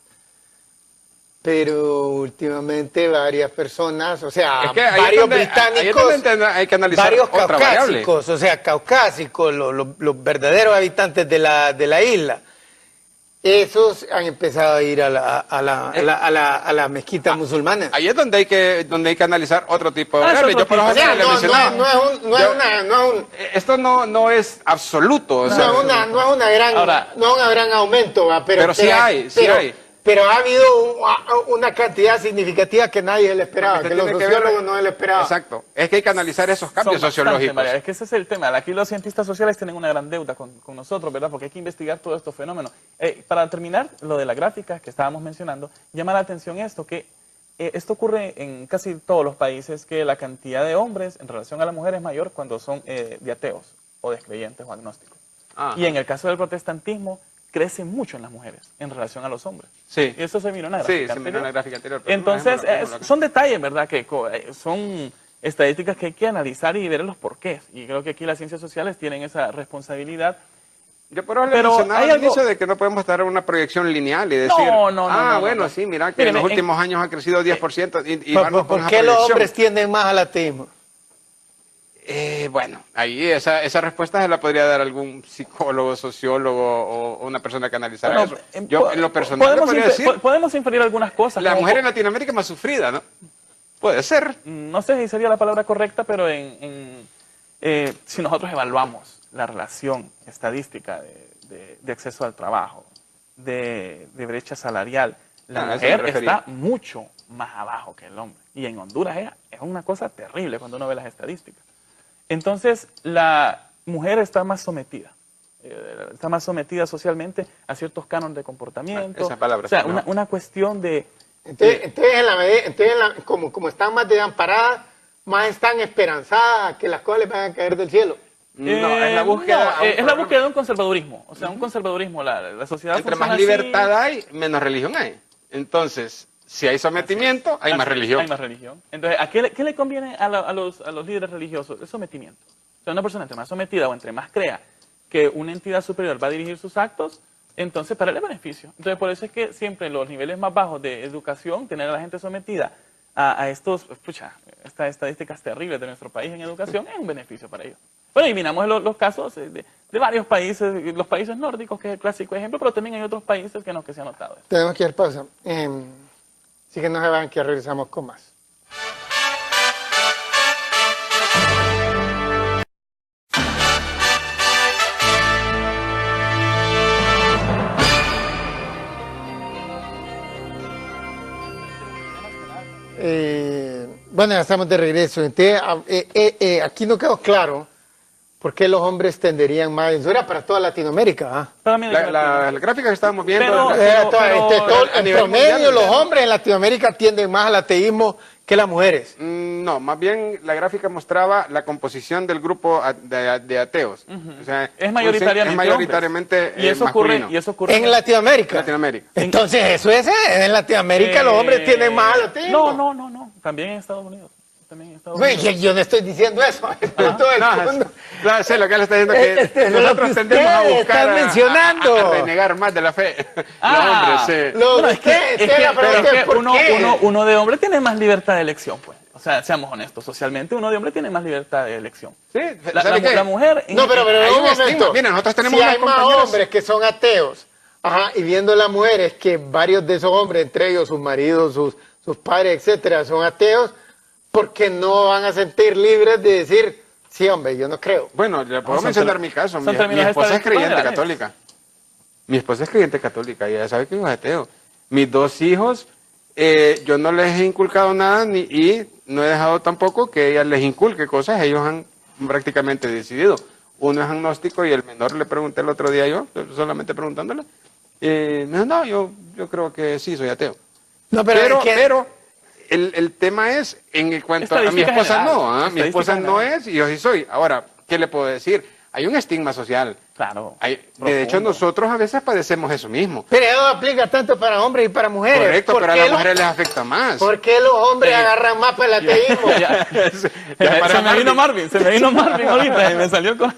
[SPEAKER 1] pero últimamente varias personas, o sea,
[SPEAKER 3] Es que ahí
[SPEAKER 1] varios
[SPEAKER 3] ahí es
[SPEAKER 1] británicos,
[SPEAKER 3] donde hay que analizar
[SPEAKER 1] varios
[SPEAKER 3] otra variable.
[SPEAKER 1] caucásicos, o sea, caucásicos, los verdaderos habitantes de la isla, esos han empezado a ir a la mezquita musulmana.
[SPEAKER 3] Ahí es donde hay que analizar otro tipo de variables. Yo por
[SPEAKER 1] O
[SPEAKER 3] ejemplo
[SPEAKER 1] sea,
[SPEAKER 3] le mencionaba. Esto no es absoluto. O sea,
[SPEAKER 1] no es un gran aumento, ¿va?
[SPEAKER 3] Pero sí hay.
[SPEAKER 1] Pero ha habido una cantidad significativa que nadie le esperaba, que los sociólogos no le esperaban.
[SPEAKER 3] Exacto. Es que hay que analizar esos cambios sociológicos.
[SPEAKER 2] María, es que ese es el tema. Aquí los cientistas sociales tienen una gran deuda con nosotros, ¿verdad? Porque hay que investigar todos estos fenómenos. Para terminar, lo de la gráfica que estábamos mencionando, llama la atención esto, que esto ocurre en casi todos los países, que la cantidad de hombres en relación a la mujer es mayor cuando son de ateos o descreyentes o agnósticos. Y en el caso del protestantismo, crece mucho en las mujeres en relación a los hombres.
[SPEAKER 3] Sí.
[SPEAKER 2] Y eso se miró en la gráfica
[SPEAKER 3] anterior. Sí, se miró en la gráfica anterior.
[SPEAKER 2] Entonces, son detalles, ¿verdad? Que son estadísticas que hay que analizar y ver los porqués. Y creo que aquí las ciencias sociales tienen esa responsabilidad.
[SPEAKER 3] Yo por eso le mencionaba al inicio de que no podemos dar una proyección lineal y decir, sí, mira que en los últimos años ha crecido 10% y vamos con
[SPEAKER 1] ¿Por qué los hombres tienden más al ateísmo?
[SPEAKER 3] Bueno, ahí esa respuesta se la podría dar algún psicólogo, sociólogo o una persona que analizara eso. Yo en lo personal podría decir,
[SPEAKER 2] podemos inferir algunas cosas.
[SPEAKER 3] La mujer en Latinoamérica es más sufrida, ¿no? Puede ser.
[SPEAKER 2] No sé si sería la palabra correcta, pero si nosotros evaluamos la relación estadística de acceso al trabajo, de brecha salarial, la mujer está mucho más abajo que el hombre. Y en Honduras es una cosa terrible cuando uno ve las estadísticas. Entonces, la mujer está más sometida socialmente a ciertos cánones de comportamiento.
[SPEAKER 3] Esa palabra.
[SPEAKER 2] O sea, una cuestión de...
[SPEAKER 1] Entonces como están más desamparadas, más están esperanzadas que las cosas les van a caer del cielo.
[SPEAKER 3] No, es la búsqueda.
[SPEAKER 2] Es la búsqueda de un conservadurismo. O sea, un conservadurismo, la sociedad
[SPEAKER 3] entre más libertad hay, menos religión hay. Entonces, si hay sometimiento, hay más religión.
[SPEAKER 2] Hay más religión. Entonces, ¿qué le conviene a los líderes religiosos? El sometimiento. O sea, una persona entre más sometida o entre más crea que una entidad superior va a dirigir sus actos, entonces para él es beneficio. Entonces, por eso es que siempre en los niveles más bajos de educación, tener a la gente sometida a estas estadísticas terribles de nuestro país en educación es un beneficio para ellos. Bueno, y miramos los casos de varios países, los países nórdicos, que es el clásico ejemplo, pero también hay otros países que se ha notado esto.
[SPEAKER 1] Tenemos que ir pausa. Así que no se van, que regresamos con más. Bueno, ya estamos de regreso. Entonces, aquí no quedó claro por qué los hombres tenderían más. Eso era para toda Latinoamérica. ¿Ah?
[SPEAKER 3] La gráfica que estábamos viendo...
[SPEAKER 1] En promedio, los hombres en Latinoamérica tienden más al ateísmo que las mujeres.
[SPEAKER 3] No, más bien la gráfica mostraba la composición del grupo de ateos. O sea,
[SPEAKER 2] es mayoritariamente
[SPEAKER 3] y eso
[SPEAKER 2] ocurre
[SPEAKER 1] en Latinoamérica.
[SPEAKER 3] Latinoamérica.
[SPEAKER 1] Entonces, eso es, en Latinoamérica los hombres tienden más al ateísmo.
[SPEAKER 2] No, también en Estados Unidos.
[SPEAKER 1] Yo no estoy diciendo eso.
[SPEAKER 3] Claro, sé lo que él está diciendo, que nosotros tendemos a buscar a renegar más de la fe. Los hombres,
[SPEAKER 2] uno de hombre tiene más libertad de elección, pues. O sea, seamos honestos, socialmente uno de hombre tiene más libertad de elección.
[SPEAKER 3] Sí,
[SPEAKER 2] la mujer...
[SPEAKER 1] No, pero un momento.
[SPEAKER 3] Mira, nosotros tenemos
[SPEAKER 1] si hay más hombres que son ateos, y viendo las mujeres que varios de esos hombres, entre ellos sus maridos, sus padres, etcétera, son ateos, porque no van a sentir libres de decir, sí, hombre, yo no creo.
[SPEAKER 3] Bueno, le puedo mencionar mi caso. Mi esposa es creyente católica. Mi esposa es creyente católica y ella sabe que yo soy ateo. Mis dos hijos, yo no les he inculcado nada y no he dejado tampoco que ella les inculque cosas. Ellos han prácticamente decidido. Uno es agnóstico y el menor le pregunté el otro día yo, solamente preguntándole. Me dijo, no, yo creo que sí, soy ateo.
[SPEAKER 1] No,
[SPEAKER 3] pero el tema es, en cuanto a mi esposa general, mi esposa no es y yo sí soy. Ahora, ¿qué le puedo decir? Hay un estigma social.
[SPEAKER 2] Claro.
[SPEAKER 3] De hecho, nosotros a veces padecemos eso mismo.
[SPEAKER 1] Pero eso aplica tanto para hombres y para mujeres.
[SPEAKER 3] Correcto, pero a las mujeres les afecta más.
[SPEAKER 1] ¿Por qué los hombres agarran más para el ateísmo?
[SPEAKER 2] Se me vino Marvin ahorita y me salió con...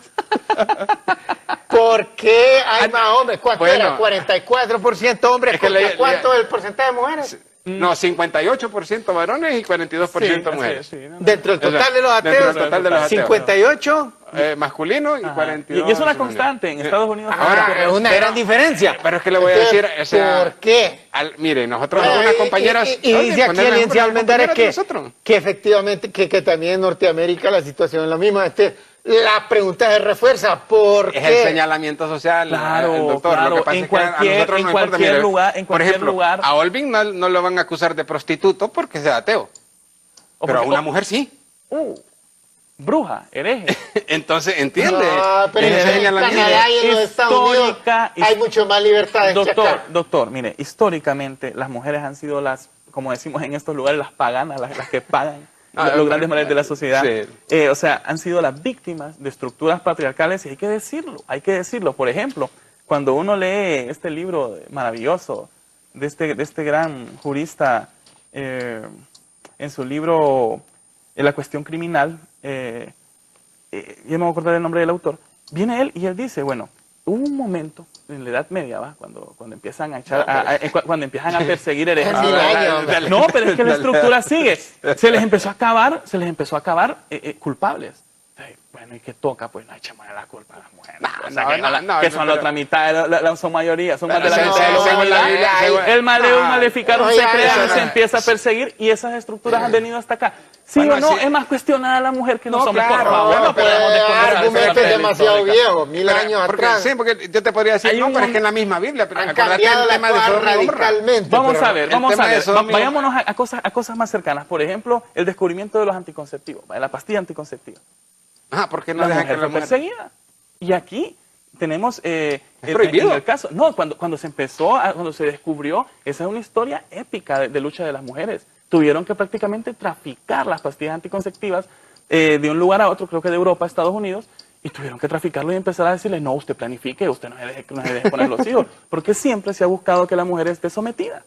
[SPEAKER 1] ¿Por qué hay más hombres? ¿Cuánto era? 44% hombres. ¿Cuánto es el porcentaje de mujeres?
[SPEAKER 3] No, 58% varones y 42% mujeres.
[SPEAKER 1] Dentro del total de los ateos.
[SPEAKER 3] Dentro del total de los ateos.
[SPEAKER 1] 58
[SPEAKER 3] masculino y 42.
[SPEAKER 2] Y es una constante en Estados Unidos.
[SPEAKER 1] Ahora, es una gran diferencia.
[SPEAKER 3] Pero es que le voy a decir, o sea,
[SPEAKER 1] ¿por qué?
[SPEAKER 3] Mire, nosotros algunas compañeras...
[SPEAKER 1] Y dice aquí el licenciado Almendares que efectivamente, que también en Norteamérica la situación es la misma. La pregunta se refuerza, ¿por qué?
[SPEAKER 3] Es el señalamiento social,
[SPEAKER 2] claro,
[SPEAKER 3] doctor.
[SPEAKER 2] Claro,
[SPEAKER 3] lo que pasa
[SPEAKER 2] en
[SPEAKER 3] es que a nosotros
[SPEAKER 2] en
[SPEAKER 3] no
[SPEAKER 2] cualquier
[SPEAKER 3] importa.
[SPEAKER 2] lugar, en
[SPEAKER 3] por ejemplo,
[SPEAKER 2] lugar.
[SPEAKER 3] A Olvin no lo van a acusar de prostituto porque sea ateo. Pero a una mujer sí.
[SPEAKER 2] Bruja, hereje.
[SPEAKER 3] Entonces, ¿entiende?
[SPEAKER 1] No, pero en Canadá y en los Estados Unidos hay mucho más libertad de
[SPEAKER 2] Doctor, mire, históricamente las mujeres han sido como decimos en estos lugares, las paganas, las que pagan. Los grandes males de la sociedad, sí. O sea, han sido las víctimas de estructuras patriarcales y hay que decirlo. Por ejemplo, cuando uno lee este libro maravilloso de este gran jurista en su libro La cuestión criminal, ya me voy a acordar el nombre del autor, viene él y él dice, bueno, hubo un momento en la Edad Media, cuando empiezan a echar, cuando empiezan a perseguir herejes. No, pero es que la estructura sigue. Se les empezó a acabar culpables. Bueno, ¿y qué toca? Pues no echemos la culpa a las mujeres. Que son la otra mitad, son mayoría, son más de la mitad. El maleo y maleficaron se crean y se empieza a perseguir y esas estructuras han venido hasta acá. Sí o no, es más cuestionada la mujer que los hombres, por favor. No podemos
[SPEAKER 1] desconocer. El argumento es demasiado viejo, 1000 años atrás.
[SPEAKER 3] Sí, porque yo te podría decir, pero es que en la misma Biblia, pero
[SPEAKER 1] han cambiado la cosa radicalmente.
[SPEAKER 2] Vamos a ver, vayámonos a cosas más cercanas. Por ejemplo, el descubrimiento de los anticonceptivos, la pastilla anticonceptiva.
[SPEAKER 3] ¿Por qué no dejan que la mujer
[SPEAKER 2] perseguida? Y aquí tenemos
[SPEAKER 3] prohibido.
[SPEAKER 2] En el caso, cuando se descubrió, esa es una historia épica de lucha de las mujeres. Tuvieron que prácticamente traficar las pastillas anticonceptivas de un lugar a otro, creo que de Europa a Estados Unidos, y tuvieron que traficarlo y empezar a decirle, no, usted planifique, usted no se deje poner los hijos, porque siempre se ha buscado que la mujer esté sometida.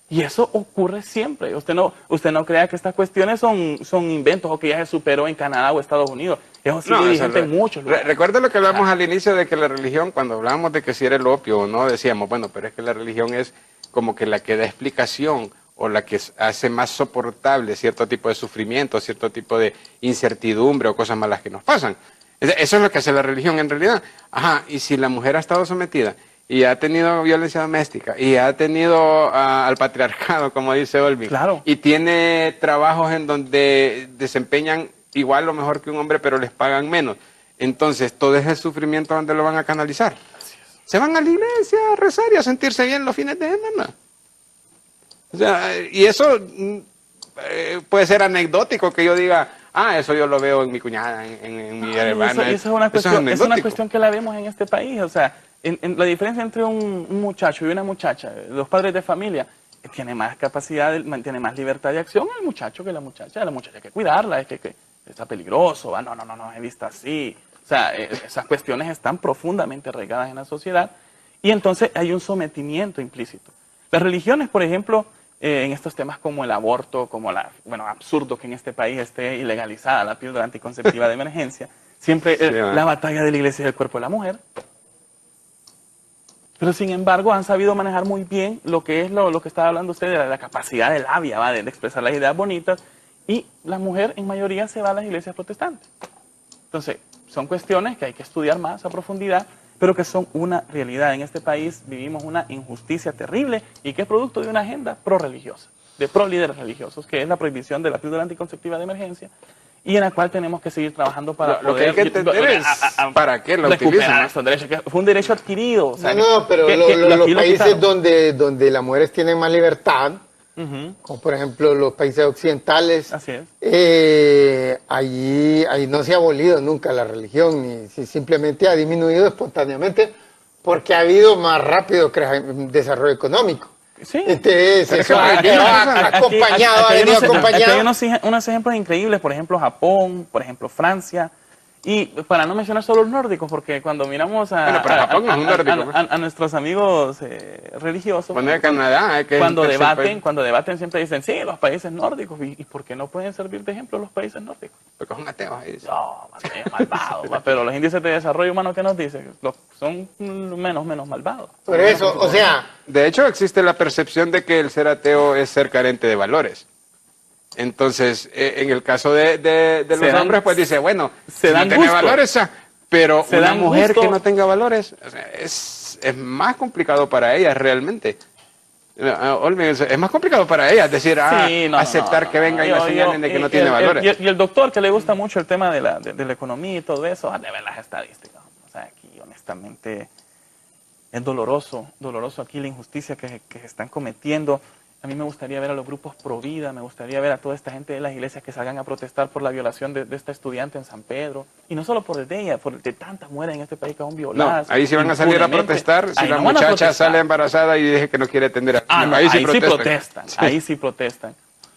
[SPEAKER 2] Y eso ocurre siempre. Usted no crea que estas cuestiones son inventos o que ya se superó en Canadá o Estados Unidos. Eso sigue vigente en muchos lugares.
[SPEAKER 3] Recuerda lo que hablamos al inicio de que la religión, cuando hablábamos de que si era el opio o no, decíamos, bueno, pero es que la religión es como que la que da explicación o la que hace más soportable cierto tipo de sufrimiento, cierto tipo de incertidumbre o cosas malas que nos pasan. Eso es lo que hace la religión en realidad. Ajá, y si la mujer ha estado sometida y ha tenido violencia doméstica y ha tenido al patriarcado, como dice Olvin,
[SPEAKER 2] Claro.
[SPEAKER 3] y tiene trabajos en donde desempeñan igual o mejor que un hombre, pero les pagan menos. Entonces, todo ese sufrimiento, ¿dónde lo van a canalizar? Se van a la iglesia a rezar y a sentirse bien los fines de semana. O sea, y eso puede ser anecdótico que yo diga, eso yo lo veo en mi cuñada, en mi hermana.
[SPEAKER 2] Eso es una cuestión que la vemos en este país. O sea, en la diferencia entre un muchacho y una muchacha, los padres de familia, tiene más capacidad, tiene más libertad de acción el muchacho que la muchacha. La muchacha hay que cuidarla, es que está peligroso, no, he visto así. O sea, esas cuestiones están profundamente arraigadas en la sociedad y entonces hay un sometimiento implícito. Las religiones, por ejemplo, en estos temas como el aborto, como absurdo que en este país esté ilegalizada la píldora anticonceptiva de emergencia, siempre la batalla de la iglesia es el cuerpo de la mujer. Pero sin embargo han sabido manejar muy bien lo que es lo que estaba hablando usted de la capacidad de labia, de expresar las ideas bonitas, y la mujer en mayoría se va a las iglesias protestantes. Entonces, son cuestiones que hay que estudiar más a profundidad, pero que son una realidad. En este país vivimos una injusticia terrible y que es producto de una agenda pro-religiosa, de pro-líderes religiosos, que es la prohibición de la píldora anticonceptiva de emergencia, y en la cual tenemos que seguir trabajando para
[SPEAKER 3] lo que hay que entender es para qué la utilizan.
[SPEAKER 2] Estos derechos, que fue un derecho adquirido. O sea,
[SPEAKER 1] pero los países donde las mujeres tienen más libertad, como por ejemplo los países occidentales,
[SPEAKER 2] así es.
[SPEAKER 1] Allí no se ha abolido nunca la religión, ni simplemente ha disminuido espontáneamente porque ha habido más rápido desarrollo económico.
[SPEAKER 2] Sí.
[SPEAKER 1] Eso ha venido acompañado.
[SPEAKER 2] Aquí hay unos ejemplos increíbles, por ejemplo Japón, por ejemplo Francia, y para no mencionar solo los nórdicos, porque cuando miramos a nuestros amigos religiosos,
[SPEAKER 3] Canadá,
[SPEAKER 2] cuando debaten siempre dicen, sí, los países nórdicos, ¿y por qué no pueden servir de ejemplo los países nórdicos?
[SPEAKER 3] Porque son ateos ahí.
[SPEAKER 2] No, malvados, pero los índices de desarrollo humano que nos dicen son menos malvados.
[SPEAKER 1] Por eso, o sea...
[SPEAKER 3] De hecho, existe la percepción de que el ser ateo es ser carente de valores. Entonces, en el caso de los hombres, pues dice, bueno, si no tiene valores, pero una mujer que no tenga valores, o sea, es más complicado para ella realmente. Es más complicado para ella, es decir, aceptar que venga y la señalen de que no tiene valores.
[SPEAKER 2] Y el doctor, que le gusta mucho el tema de la economía y todo eso, de ver las estadísticas. O sea, aquí honestamente es doloroso aquí la injusticia que se están cometiendo. A mí me gustaría ver a los grupos pro vida, me gustaría ver a toda esta gente de las iglesias que salgan a protestar por la violación de esta estudiante en San Pedro. Y no solo por el de ella, por el de tantas mujeres en este país que aún violadas.
[SPEAKER 3] No, ahí sí van a salir a protestar si la muchacha sale embarazada y dice que no quiere atender a
[SPEAKER 2] ahí sí protestan. Ahí sí protestan.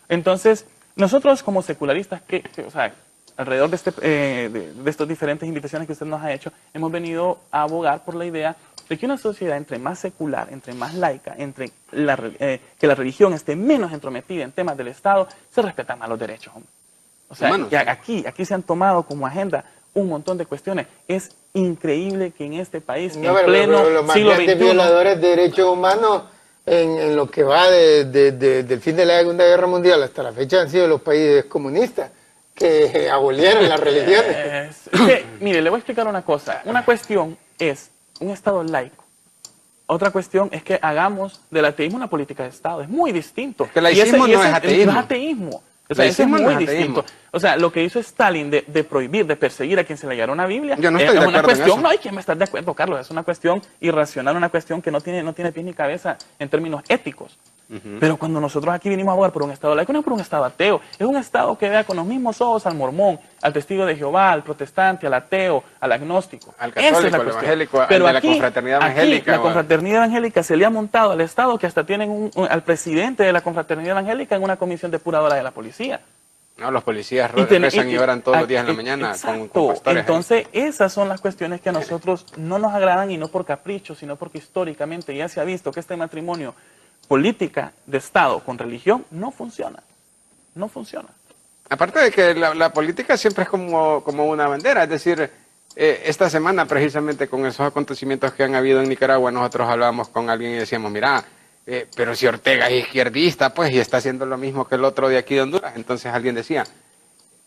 [SPEAKER 2] Entonces, nosotros como secularistas, o sea, alrededor de estos diferentes invitaciones que usted nos ha hecho, hemos venido a abogar por la idea de que una sociedad entre más secular, entre más laica, que la religión esté menos entrometida en temas del Estado, se respetan más los derechos. O sea, aquí se han tomado como agenda un montón de cuestiones. Es increíble que en este país, en pleno
[SPEAKER 1] los más
[SPEAKER 2] siglo
[SPEAKER 1] grandes
[SPEAKER 2] XXI...
[SPEAKER 1] violadores de derechos humanos en lo que va del fin de la Segunda Guerra Mundial hasta la fecha han sido los países comunistas que abolieron las religiones.
[SPEAKER 2] Mire, le voy a explicar una cosa. Una cuestión es un Estado laico. Otra cuestión es que hagamos del ateísmo una política de Estado. Es muy distinto.
[SPEAKER 3] Es que el laicismo no es ateísmo.
[SPEAKER 2] No es ateísmo. O sea, eso es muy distinto. O sea, lo que hizo Stalin de prohibir, de perseguir a quien se le llegara una Biblia,
[SPEAKER 3] yo no estoy de
[SPEAKER 2] una
[SPEAKER 3] acuerdo
[SPEAKER 2] cuestión,
[SPEAKER 3] en eso.
[SPEAKER 2] no hay quien va a estar de acuerdo, Carlos, es una cuestión irracional, una cuestión que no tiene pies ni cabeza en términos éticos. Pero cuando nosotros aquí vinimos a abogar por un Estado laico, no es por un Estado ateo, es un Estado que vea con los mismos ojos al mormón, al testigo de Jehová, al protestante, al ateo, al agnóstico.
[SPEAKER 3] Al católico, al evangélico,
[SPEAKER 2] pero
[SPEAKER 3] al de la confraternidad evangélica.
[SPEAKER 2] La confraternidad evangélica se le ha montado al Estado, que hasta tienen al presidente de la confraternidad evangélica en una comisión depuradora de la policía.
[SPEAKER 3] No, los policías rezan y oran todos los días en la mañana con pastores.
[SPEAKER 2] Entonces, esas son las cuestiones que a nosotros no nos agradan, y no por capricho, sino porque históricamente ya se ha visto que este matrimonio política de Estado con religión no funciona. No funciona.
[SPEAKER 3] Aparte de que la política siempre es como una bandera, es decir, esta semana precisamente con esos acontecimientos que han habido en Nicaragua, nosotros hablábamos con alguien y decíamos, mira, pero si Ortega es izquierdista, pues, y está haciendo lo mismo que el otro de aquí de Honduras. Entonces alguien decía,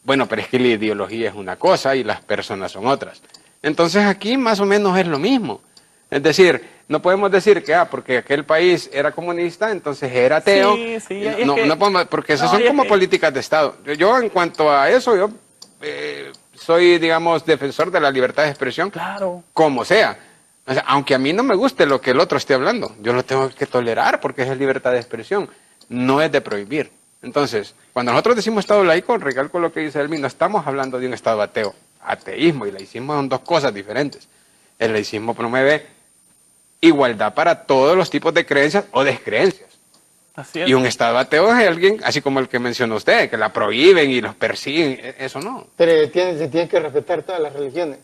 [SPEAKER 3] bueno, pero es que la ideología es una cosa y las personas son otras. Entonces aquí más o menos es lo mismo. Es decir, no podemos decir que porque aquel país era comunista, entonces era ateo.
[SPEAKER 2] Sí, sí,
[SPEAKER 3] No, no podemos, porque esas son como políticas de Estado. Yo en cuanto a eso, yo soy, digamos, defensor de la libertad de expresión,
[SPEAKER 2] claro,
[SPEAKER 3] como sea. O sea, aunque a mí no me guste lo que el otro esté hablando, yo lo tengo que tolerar porque es libertad de expresión, no es de prohibir. Entonces, cuando nosotros decimos Estado laico, recalco lo que dice Elmi, no estamos hablando de un Estado ateo. Ateísmo y laicismo son dos cosas diferentes. El laicismo promueve igualdad para todos los tipos de creencias o descreencias.
[SPEAKER 2] así es.
[SPEAKER 3] Y un Estado ateo es alguien, así como el que mencionó usted, que la prohíben y los persiguen, eso no.
[SPEAKER 1] Pero se tienen que respetar todas las religiones.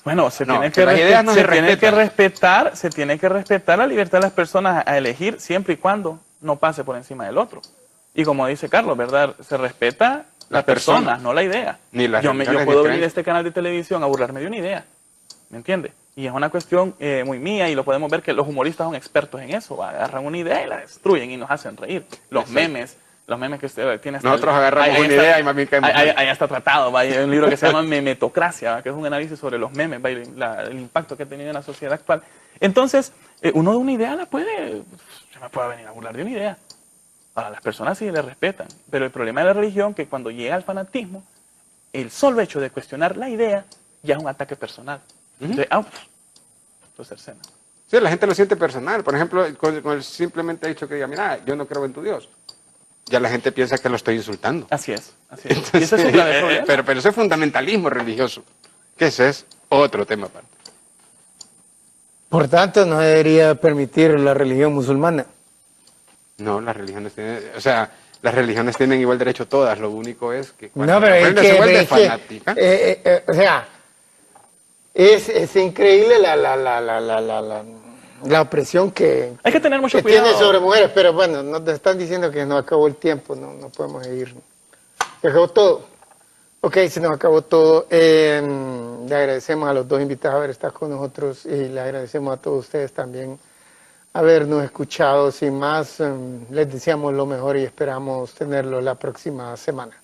[SPEAKER 2] Bueno,
[SPEAKER 3] las ideas no se respetan.
[SPEAKER 2] se tiene que respetar la libertad de las personas a elegir siempre y cuando no pase por encima del otro. Y como dice Carlos, ¿verdad? Se respeta las personas, no la idea.
[SPEAKER 3] Ni las
[SPEAKER 2] yo
[SPEAKER 3] religiones
[SPEAKER 2] puedo
[SPEAKER 3] ni
[SPEAKER 2] venir a
[SPEAKER 3] creencias.
[SPEAKER 2] este canal de televisión a burlarme de una idea, ¿me entiende? Y es una cuestión muy mía y lo podemos ver que los humoristas son expertos en eso. Agarran una idea y la destruyen y nos hacen reír. Los memes que usted tiene.
[SPEAKER 3] Nosotros agarramos una idea y más bien caemos.
[SPEAKER 2] Ahí está tratado, ¿va? Hay un libro que se llama Memetocracia, ¿va? Que es un análisis sobre los memes, ¿va? Y el impacto que ha tenido en la sociedad actual. Entonces, uno de una idea se me puede venir a burlar de una idea. Ahora, las personas sí le respetan, pero el problema de la religión es que cuando llega al fanatismo, el solo hecho de cuestionar la idea ya es un ataque personal. Entonces, lo cercena.
[SPEAKER 3] Sí, la gente lo siente personal. Por ejemplo, con el simplemente hecho que diga, mira, yo no creo en tu Dios. Ya la gente piensa que lo estoy insultando.
[SPEAKER 2] Así es. Entonces, y ese es un grave problema.
[SPEAKER 3] Pero eso es fundamentalismo religioso, que ese es otro tema aparte.
[SPEAKER 1] Por tanto, no debería permitir la religión musulmana.
[SPEAKER 3] No, las religiones tienen igual derecho todas, lo único es que cuando
[SPEAKER 1] No, pero
[SPEAKER 3] la gente se vuelve fanática.
[SPEAKER 1] O sea, es increíble la opresión que
[SPEAKER 2] hay que tener mucho
[SPEAKER 1] que
[SPEAKER 2] cuidado.
[SPEAKER 1] tiene sobre mujeres, pero bueno, nos están diciendo que nos acabó el tiempo, no podemos seguir. Se acabó todo. Ok, se nos acabó todo. Le agradecemos a los dos invitados haber estado con nosotros y le agradecemos a todos ustedes también habernos escuchado. Sin más, les deseamos lo mejor y esperamos tenerlo la próxima semana.